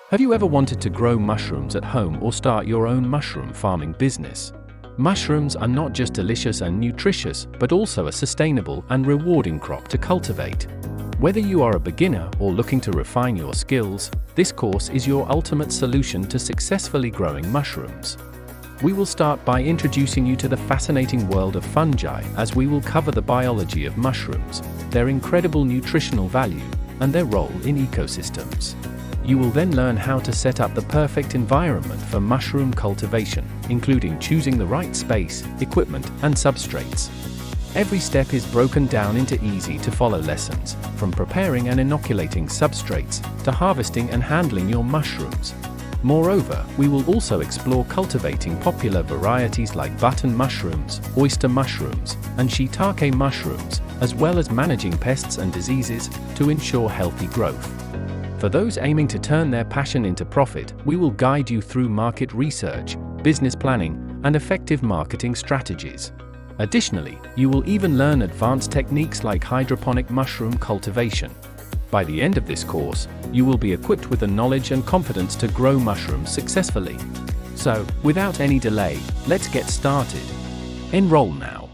Have you ever wanted to grow mushrooms at home or start your own mushroom farming business? Mushrooms are not just delicious and nutritious, but also a sustainable and rewarding crop to cultivate. Whether you are a beginner or looking to refine your skills, this course is your ultimate solution to successfully growing mushrooms. We will start by introducing you to the fascinating world of fungi, as we will cover the biology of mushrooms, their incredible nutritional value, and their role in ecosystems. You will then learn how to set up the perfect environment for mushroom cultivation, including choosing the right space, equipment, and substrates. Every step is broken down into easy-to-follow lessons, from preparing and inoculating substrates to harvesting and handling your mushrooms. Moreover, we will also explore cultivating popular varieties like button mushrooms, oyster mushrooms, and shiitake mushrooms, as well as managing pests and diseases to ensure healthy growth. For those aiming to turn their passion into profit, we will guide you through market research, business planning, and effective marketing strategies. Additionally, you will even learn advanced techniques like hydroponic mushroom cultivation. By the end of this course, you will be equipped with the knowledge and confidence to grow mushrooms successfully. So, without any delay, let's get started. Enroll now.